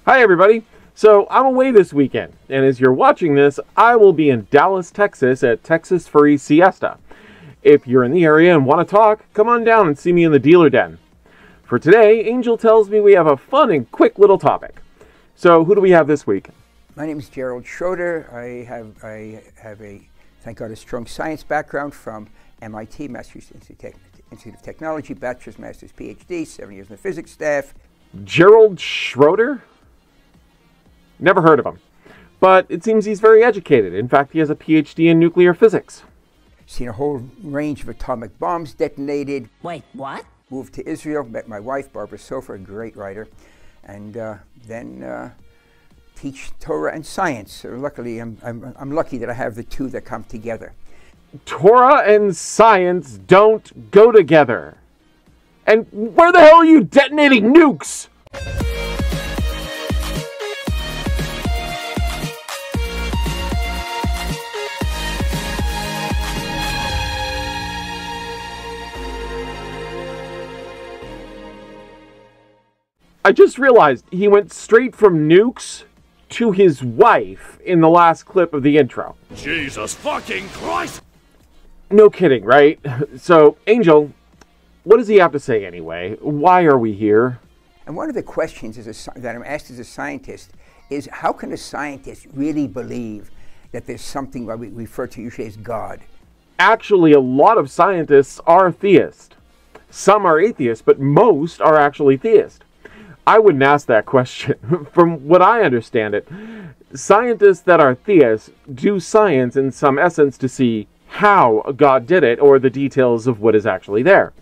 Hi everybody! So I'm away this weekend, and as you're watching this, I will be in Dallas, Texas at Texas Furry Siesta. If you're in the area and want to talk, come on down and see me in the dealer den. For today, Angel tells me we have a fun and quick little topic. So who do we have this week? My name is Gerald Schroeder. I have a, thank God, a strong science background from MIT, Massachusetts Institute of Technology, bachelor's, master's, PhD, 7 years in the physics staff. Gerald Schroeder? Never heard of him. But it seems he's very educated. In fact, he has a PhD in nuclear physics. Seen a whole range of atomic bombs detonated. Wait, what? Moved to Israel, met my wife, Barbara Sofer, a great writer, and then teach Torah and science. So luckily, I'm lucky that I have the two that come together. Torah and science don't go together. And where the hell are you detonating nukes? I just realized he went straight from nukes to his wife in the last clip of the intro. Jesus fucking Christ! No kidding, right? So, Angel, what does he have to say anyway? Why are we here? And one of the questions that I'm asked as a scientist is, how can a scientist really believe that there's something that we refer to usually as God? Actually, a lot of scientists are theists. Some are atheists, but most are actually theists. I wouldn't ask that question. From what I understand it, scientists that are theists do science in some essence to see how God did it or the details of what is actually there.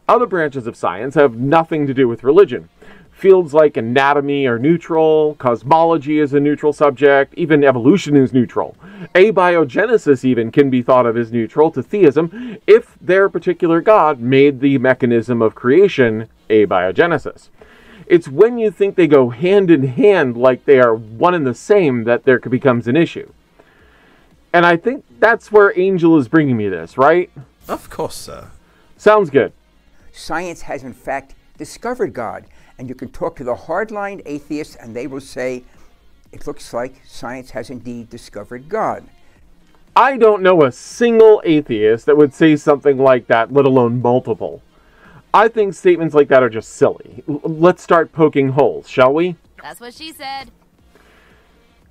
Other branches of science have nothing to do with religion. Fields like anatomy are neutral, cosmology is a neutral subject, even evolution is neutral. Abiogenesis even can be thought of as neutral to theism if their particular God made the mechanism of creation abiogenesis. It's when you think they go hand in hand like they are one and the same that there becomes an issue. And I think that's where Angel is bringing me this, right? Of course, sir. Sounds good. Science has in fact discovered God, and you can talk to the hardline atheists and they will say, it looks like science has indeed discovered God. I don't know a single atheist that would say something like that, let alone multiple. I think statements like that are just silly. Let's start poking holes, shall we? That's what she said.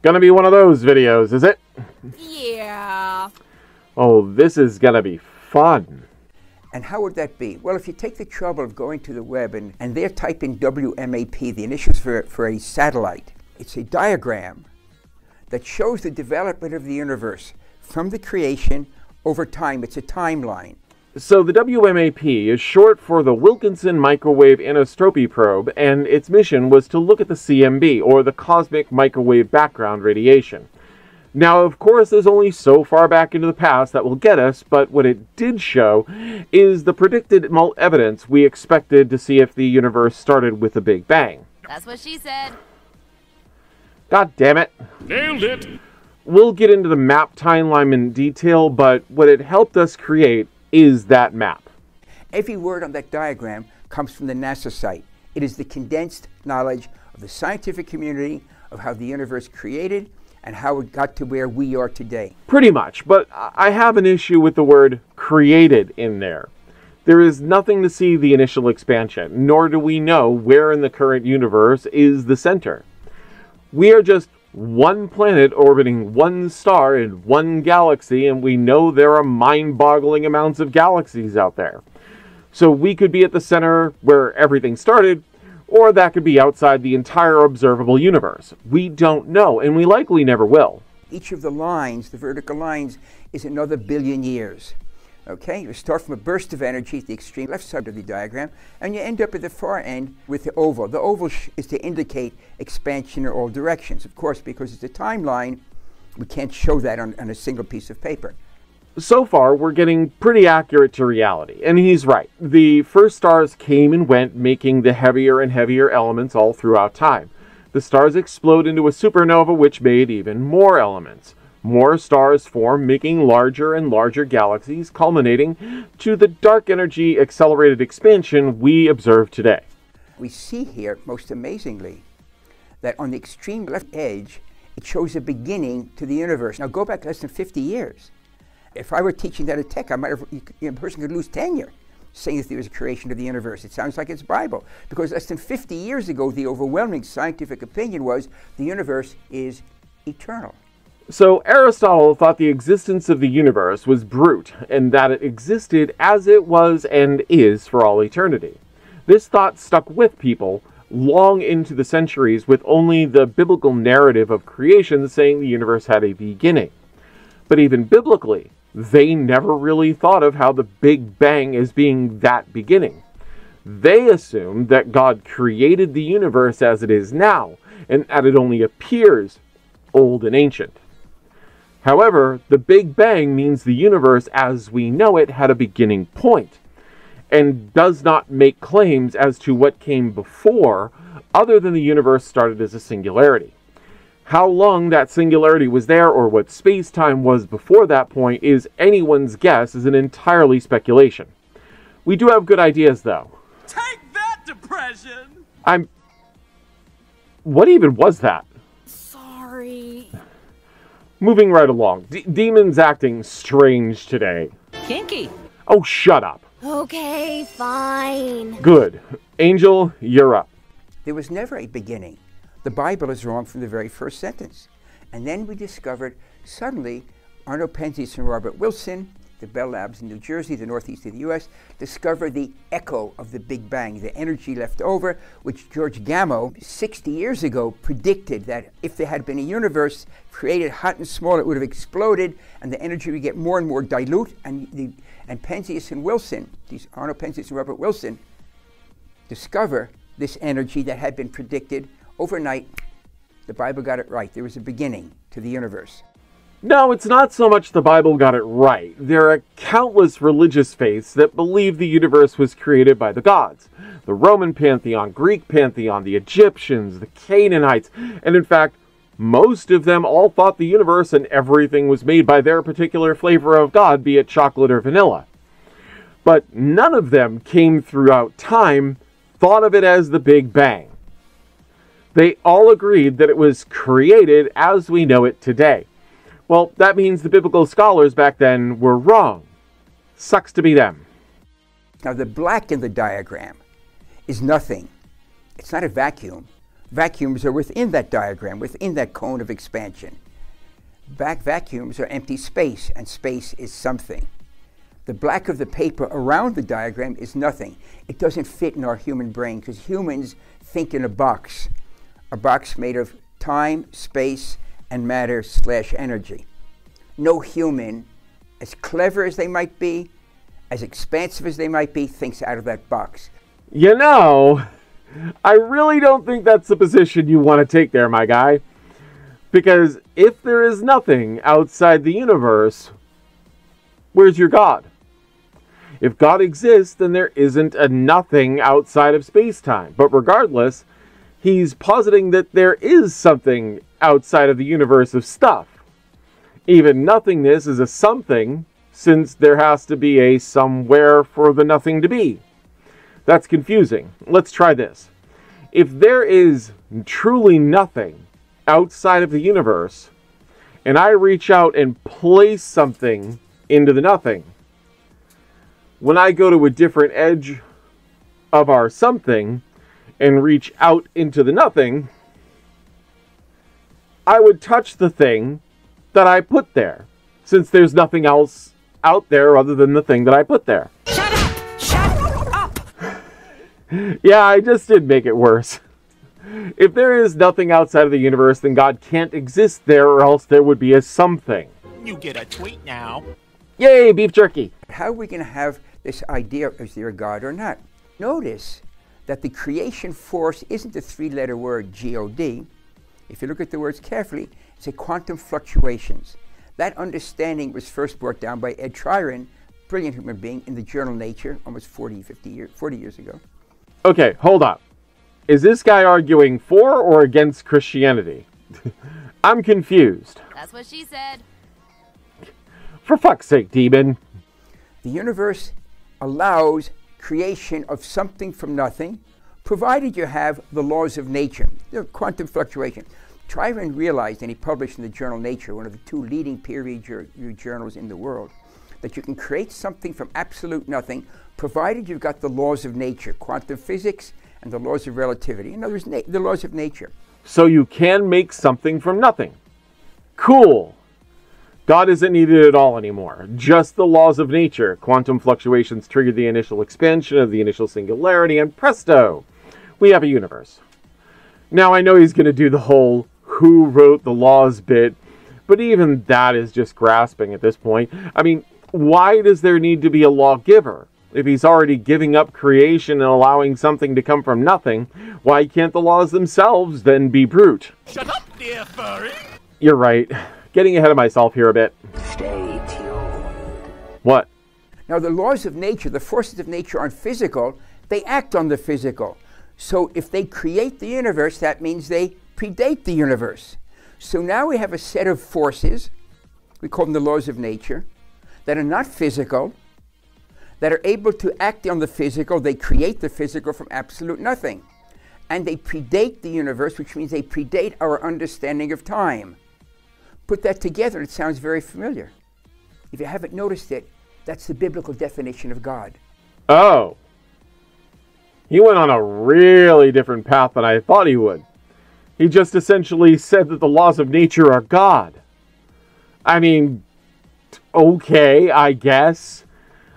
Gonna be one of those videos, is it? Yeah. Oh, this is gonna be fun. And how would that be? Well, if you take the trouble of going to the web and there type in WMAP, the initials for a satellite, it's a diagram that shows the development of the universe from the creation over time. It's a timeline. So the WMAP is short for the Wilkinson Microwave Anisotropy Probe, and its mission was to look at the CMB, or the Cosmic Microwave Background Radiation. Now, of course, there's only so far back into the past that will get us, but what it did show is the predicted evidence we expected to see if the universe started with a Big Bang. That's what she said. God damn it. Nailed it! We'll get into the map timeline in detail, but what it helped us create is that map. Every word on that diagram comes from the NASA site. It is the condensed knowledge of the scientific community of how the universe created and how it got to where we are today. Pretty much, but I have an issue with the word created in there. There is nothing to see the initial expansion, nor do we know where in the current universe is the center. We are just one planet orbiting one star in one galaxy, and we know there are mind-boggling amounts of galaxies out there. So we could be at the center where everything started, or that could be outside the entire observable universe. We don't know, and we likely never will. Each of the lines, the vertical lines, is another billion years. Okay, you start from a burst of energy at the extreme left side of the diagram, and you end up at the far end with the oval. The oval is to indicate expansion in all directions. Of course, because it's a timeline, we can't show that on a single piece of paper. So far, we're getting pretty accurate to reality, and he's right. The first stars came and went, making the heavier and heavier elements all throughout time. The stars explode into a supernova, which made even more elements. More stars form, making larger and larger galaxies, culminating to the dark energy accelerated expansion we observe today. We see here, most amazingly, that on the extreme left edge, it shows a beginning to the universe. Now go back less than 50 years. If I were teaching that at Tech, a person could lose tenure saying that there was a creation of the universe. It sounds like it's Bible. Because less than 50 years ago, the overwhelming scientific opinion was the universe is eternal. So Aristotle thought the existence of the universe was brute, and that it existed as it was and is for all eternity. This thought stuck with people long into the centuries, with only the biblical narrative of creation saying the universe had a beginning. But even biblically, they never really thought of how the Big Bang as being that beginning. They assumed that God created the universe as it is now, and that it only appears old and ancient. However, the Big Bang means the universe as we know it had a beginning point, and does not make claims as to what came before, other than the universe started as a singularity. How long that singularity was there, or what space-time was before that point, is anyone's guess, is an entirely speculation. We do have good ideas, though. Take that, depression! What even was that? Sorry. Moving right along. Demon's acting strange today. Kinky. Oh, shut up. Okay, fine. Good. Angel, you're up. There was never a beginning. The Bible is wrong from the very first sentence. And then we discovered, suddenly, Arno Penzias and Robert Wilson, the Bell Labs in New Jersey, the northeast of the US, discovered the echo of the Big Bang, the energy left over, which George Gamow, 60 years ago, predicted that if there had been a universe created hot and small, it would have exploded, and the energy would get more and more dilute, and Penzias and Wilson, these Arno Penzias and Robert Wilson, discover this energy that had been predicted overnight. The Bible got it right. There was a beginning to the universe. No, it's not so much the Bible got it right. There are countless religious faiths that believe the universe was created by the gods. The Roman pantheon, Greek pantheon, the Egyptians, the Canaanites, and in fact, most of them all thought the universe and everything was made by their particular flavor of God, be it chocolate or vanilla. But none of them came throughout time, thought of it as the Big Bang. They all agreed that it was created as we know it today. Well, that means the biblical scholars back then were wrong. Sucks to be them. Now, the black in the diagram is nothing. It's not a vacuum. Vacuums are within that diagram, within that cone of expansion. Vacuums are empty space, and space is something. The black of the paper around the diagram is nothing. It doesn't fit in our human brain, because humans think in a box made of time, space, and matter/energy. No human, as clever as they might be, as expansive as they might be, thinks out of that box. You know, I really don't think that's the position you want to take there, my guy. Because if there is nothing outside the universe, where's your God? If God exists, then there isn't a nothing outside of space-time. But regardless, he's positing that there is something outside of the universe of stuff. Even nothingness is a something, since there has to be a somewhere for the nothing to be. That's confusing. Let's try this. If there is truly nothing outside of the universe, and I reach out and place something into the nothing, when I go to a different edge of our something and reach out into the nothing, I would touch the thing that I put there, since there's nothing else out there other than the thing that I put there. Shut up! Shut up! Yeah, I just did make it worse. If there is nothing outside of the universe, then God can't exist there, or else there would be a something. You get a tweet now. Yay, beef jerky! How are we going to have this idea, is there a God or not? Notice that the creation force isn't a three-letter word, G-O-D. If you look at the words carefully, it's a quantum fluctuations. That understanding was first brought down by Ed Tryon, brilliant human being, in the journal Nature, almost 40 years ago. Okay, hold on. Is this guy arguing for or against Christianity? I'm confused. That's what she said. For fuck's sake, demon. The universe allows creation of something from nothing, provided you have the laws of nature, quantum fluctuation. Tryron realized, and he published in the journal Nature, one of the 2 leading peer-reviewed journals in the world, that you can create something from absolute nothing, provided you've got the laws of nature, quantum physics and the laws of relativity. In other words, the laws of nature. So you can make something from nothing. Cool. God isn't needed at all anymore. Just the laws of nature. Quantum fluctuations trigger the initial expansion of the initial singularity, and presto, we have a universe. Now, I know he's going to do the whole who wrote the laws bit, but even that is just grasping at this point. I mean, why does there need to be a lawgiver? If he's already giving up creation and allowing something to come from nothing, why can't the laws themselves then be brute? Shut up, dear furry. You're right. Getting ahead of myself here a bit. Stay tuned. What? Now, the laws of nature, the forces of nature aren't physical. They act on the physical. So if they create the universe, that means they predate the universe. So now we have a set of forces, we call them the laws of nature, that are not physical, that are able to act on the physical. They create the physical from absolute nothing. And they predate the universe, which means they predate our understanding of time. Put that together, it sounds very familiar. If you haven't noticed it, that's the biblical definition of God. Oh. He went on a really different path than I thought he would. He just essentially said that the laws of nature are God. I mean, okay, I guess.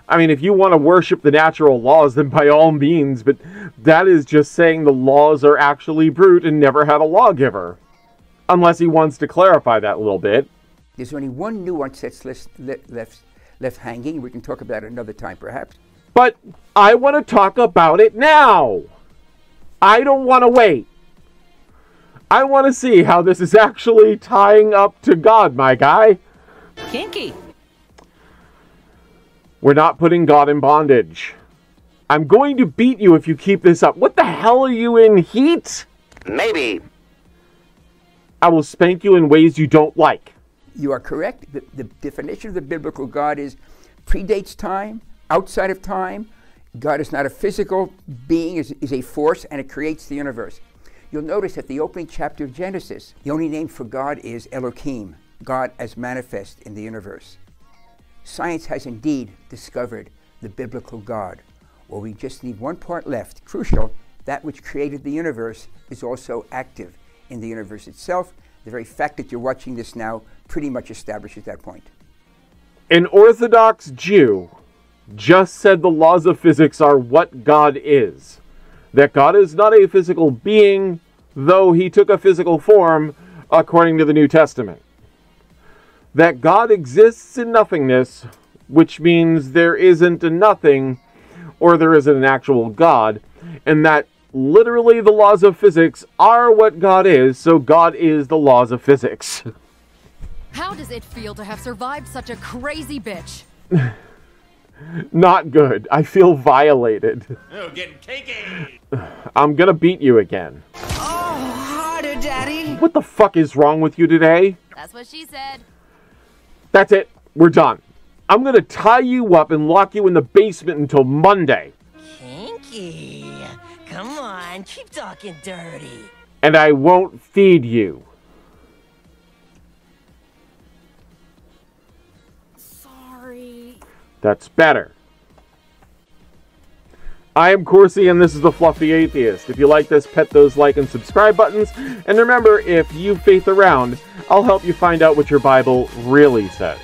I mean, if you want to worship the natural laws, then by all means, but that is just saying the laws are actually brute and never had a lawgiver. Unless he wants to clarify that a little bit. There's only one nuance that's left hanging. We can talk about it another time, perhaps. But I want to talk about it now. I don't want to wait. I want to see how this is actually tying up to God, my guy. Kinky. We're not putting God in bondage. I'm going to beat you if you keep this up. What the hell are you in, heat? Maybe. I will spank you in ways you don't like. You are correct. The definition of the biblical God is predates time, outside of time. God is not a physical being, is a force, and it creates the universe. You'll notice at the opening chapter of Genesis, the only name for God is Elohim, God as manifest in the universe. Science has indeed discovered the biblical God. Well, we just need one part left. Crucial, that which created the universe is also active in the universe itself. The very fact that you're watching this now pretty much establishes that point. An Orthodox Jew just said the laws of physics are what God is. That God is not a physical being, though he took a physical form according to the New Testament. That God exists in nothingness, which means there isn't a nothing, or there isn't an actual God, and that literally the laws of physics are what God is, so God is the laws of physics. How does it feel to have survived such a crazy bitch? Not good. I feel violated. Oh, getting cakey. I'm gonna beat you again. Oh, harder, Daddy. What the fuck is wrong with you today? That's what she said. That's it. We're done. I'm gonna tie you up and lock you in the basement until Monday. Kinky. Come on, keep talking dirty. And I won't feed you. Sorry. That's better. I am Corsi, and this is The Fluffy Atheist. If you like this, pet those like and subscribe buttons. And remember, if you faith around, I'll help you find out what your Bible really says.